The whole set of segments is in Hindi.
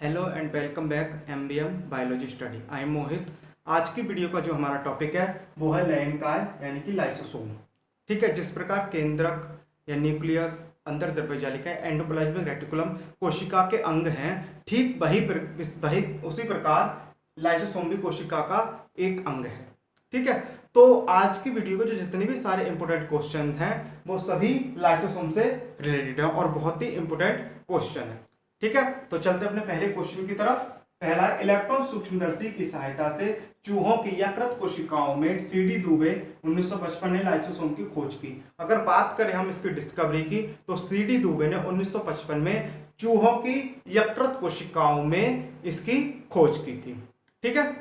Hello and welcome back MBM biology study. I am Mohit. आज की वीडियो का जो हमारा टॉपिक है वो है लैंगिकाय यानी कि लाइसोसोम। ठीक है, जिस प्रकार केंद्रक या न्यूक्लियस, अंतर्द्रव्यजालिका, एंडोप्लाज्मिक रेटिकुलम कोशिका के अंग हैं, ठीक वही उसी प्रकार लाइसोसोम भी कोशिका का एक अंग है। ठीक है, तो आज की वीडियो में जो जितने भी सारे इंपोर्टेंट क्वेश्चन हैं वो सभी लाइसोसोम से रिलेटेड है और बहुत ही इंपोर्टेंट क्वेश्चन है। ठीक है, तो चलते अपने पहले क्वेश्चन की तरफ। पहला, इलेक्ट्रॉन सूक्ष्मदर्शी की सहायता से चूहों की यकृत कोशिकाओं में सीडी दुबे 1955 ने लाइसोसोम की खोज की। अगर बात करें हम इसकी डिस्कवरी की तो सीडी दुबे ने 1955 में चूहों की यकृत कोशिकाओं में इसकी खोज की थी। ठीक है,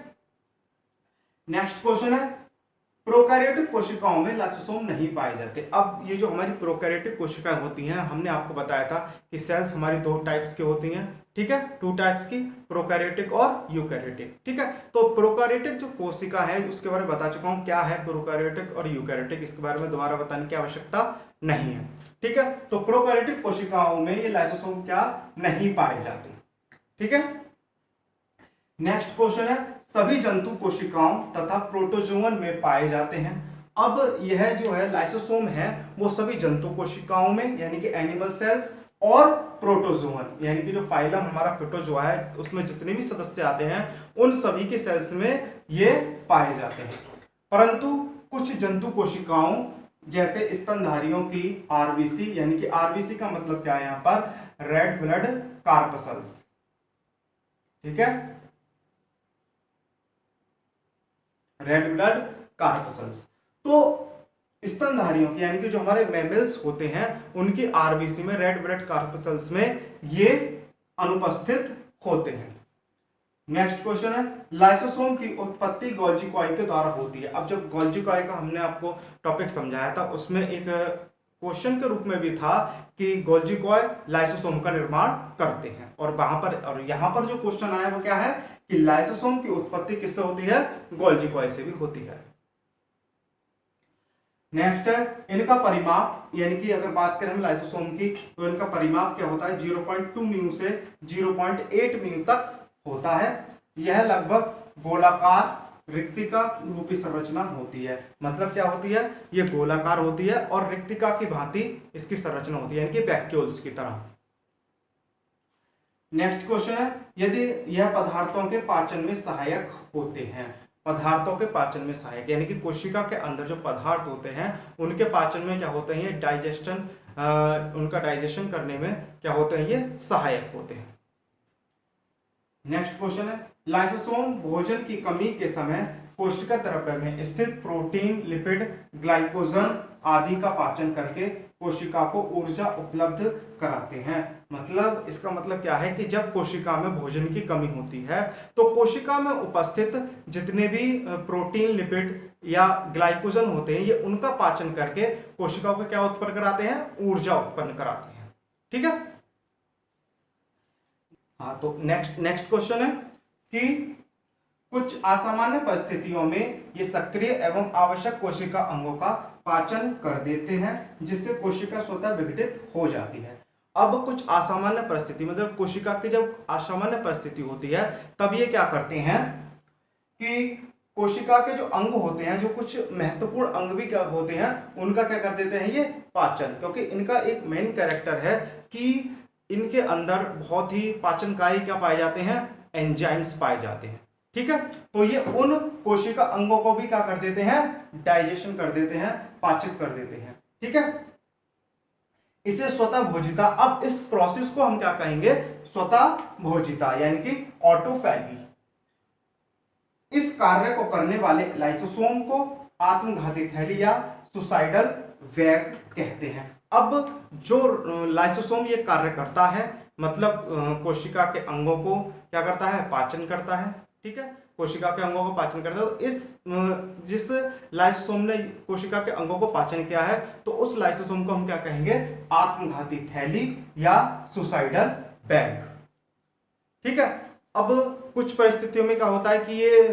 नेक्स्ट क्वेश्चन है, प्रोकैरियोटिक कोशिकाओं में लाइसोसोम नहीं पाए जाते। अब ये जो हमारी प्रोकैरियोटिक कोशिकाएं होती हैं, हमने आपको बताया था कि सेल्स हमारी दो टाइप्स की होती हैं। ठीक है, टू टाइप्स की, प्रोकैरियोटिक और यूकैरियोटिक। ठीक है, तो प्रोकैरियोटिक जो कोशिका है उसके बारे में बता चुका हूं क्या है प्रोकैरियोटिक और यूकैरियोटिक, इसके बारे में दोबारा बताने की आवश्यकता नहीं है। ठीक है, तो प्रोकैरियोटिक कोशिकाओं में ये लाइसोसोम क्या नहीं पाए जाते। ठीक है, नेक्स्ट क्वेश्चन है, सभी जंतु कोशिकाओं तथा प्रोटोजोवन में पाए जाते हैं। अब यह जो है लाइसोसोम है वो सभी जंतु कोशिकाओं में यानी कि एनिमल सेल्स और प्रोटोजोवन यानी कि जो फाइलम हमारा प्रोटोजोआ है उसमें जितने भी सदस्य आते हैं उन सभी के सेल्स में ये पाए जाते हैं। परंतु कुछ जंतु कोशिकाओं जैसे स्तनधारियों की आरबीसी, यानी कि आरबीसी का मतलब क्या है यहाँ पर, रेड ब्लड कार्पसल्स। ठीक है, रेड ब्लड कार्पसल्स, तो स्तनधारियों की यानी कि जो हमारे मैमल्स होते हैं उनकी आरबीसी में रेड ब्लड कार्पसल्स में ये अनुपस्थित होते हैं। नेक्स्ट क्वेश्चन है, लाइसोसोम की उत्पत्ति गोल्जी कॉइल के द्वारा होती है। अब जब गोल्जी कॉइल का हमने आपको टॉपिक समझाया था उसमें एक क्वेश्चन के रूप में भी था कि गोल्जी कॉइल लाइसोसोम का निर्माण करते हैं, और वहां पर और यहाँ पर जो क्वेश्चन आया वो क्या है कि लाइसोसोम की उत्पत्ति किससे होती है, गोल्जी कॉइल से भी होती है। नेक्स्ट है, इनका परिमाप, यानी कि अगर बात करें हम लाइसोसोम की तो इनका परिमाप क्या होता है, 0.2 म्यू से 0.8 म्यू तक होता है। यह लगभग गोलाकार रिक्तिका रूपी संरचना होती है। मतलब क्या होती है, ये गोलाकार होती है और रिक्तिका की भांति इसकी संरचना होती है, यानी कि वैक्यूल्स की तरह। नेक्स्ट क्वेश्चन है, यदि यह पदार्थों के पाचन में सहायक होते हैं। पदार्थों के पाचन में सहायक यानी कि कोशिका के अंदर जो पदार्थ होते हैं उनके पाचन में क्या होते हैं, डाइजेशन, उनका डाइजेशन करने में क्या होते हैं, ये सहायक होते हैं। नेक्स्ट क्वेश्चन है, लाइसोसोम भोजन की कमी के समय कोशिका द्रव्य में स्थित प्रोटीन, लिपिड, ग्लाइकोजन आदि का पाचन करके कोशिका को ऊर्जा उपलब्ध कराते हैं। मतलब इसका मतलब क्या है कि जब कोशिका में भोजन की कमी होती है तो कोशिका में उपस्थित जितने भी प्रोटीन, लिपिड या ग्लाइकोजन होते हैं ये उनका पाचन करके कोशिकाओं को क्या उत्पन्न कराते हैं, ऊर्जा उत्पन्न कराते हैं। ठीक है, हाँ, तो नेक्स्ट क्वेश्चन है कि कुछ असामान्य परिस्थितियों में ये सक्रिय एवं आवश्यक कोशिका अंगों का पाचन कर देते हैं जिससे कोशिका स्वतः विघटित हो जाती है। अब कुछ असामान्य परिस्थिति मतलब कोशिका की जब असामान्य परिस्थिति होती है तब ये क्या करते हैं कि कोशिका के जो अंग होते हैं, जो कुछ महत्वपूर्ण अंग भी क्या होते हैं, उनका क्या कर देते हैं, ये पाचन। क्योंकि इनका एक मेन कैरेक्टर है कि इनके अंदर बहुत ही पाचनकारी क्या पाए जाते हैं, एंजाइम्स पाए जाते हैं। ठीक है, तो ये उन कोशिका अंगों को भी क्या कर देते हैं, डाइजेशन कर देते हैं, पाचित कर देते हैं। ठीक है, इसे स्वतः भोजिता। अब इस प्रोसेस को हम क्या कहेंगे, स्वतः भोजिता यानी कि ऑटोफैगी। इस कार्य को करने वाले लाइसोसोम को आत्मघाती थैली या सुसाइडल बैग कहते हैं। अब जो लाइसोसोम ये कार्य करता है मतलब कोशिका के अंगों को क्या करता है, पाचन करता है। ठीक है, कोशिका के अंगों को पाचन करता है। तो इस जिस लाइसोसोम ने कोशिका के अंगों को पाचन किया है तो उस लाइसोसोम को हम क्या कहेंगे, आत्मघाती थैली या सुसाइडल बैग। ठीक है, अब कुछ परिस्थितियों में क्या होता है कि ये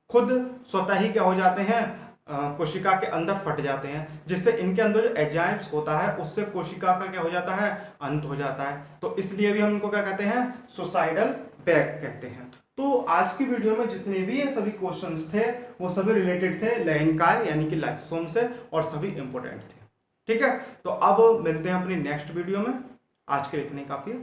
खुद स्वतः ही क्या हो जाते हैं, कोशिका के अंदर फट जाते हैं, जिससे इनके अंदर जो एंजाइम्स होता है उससे कोशिका का क्या हो जाता है, अंत हो जाता है। तो इसलिए भी हम इनको क्या कहते हैं, सुसाइडल बैग कहते हैं। तो आज की वीडियो में जितने भी ये सभी क्वेश्चंस थे वो सभी रिलेटेड थे लैंगिकाय यानी कि लाइसोसोम से, और सभी इंपॉर्टेंट थे। ठीक है, तो अब मिलते हैं अपनी नेक्स्ट वीडियो में। आज के लिए इतने काफी है।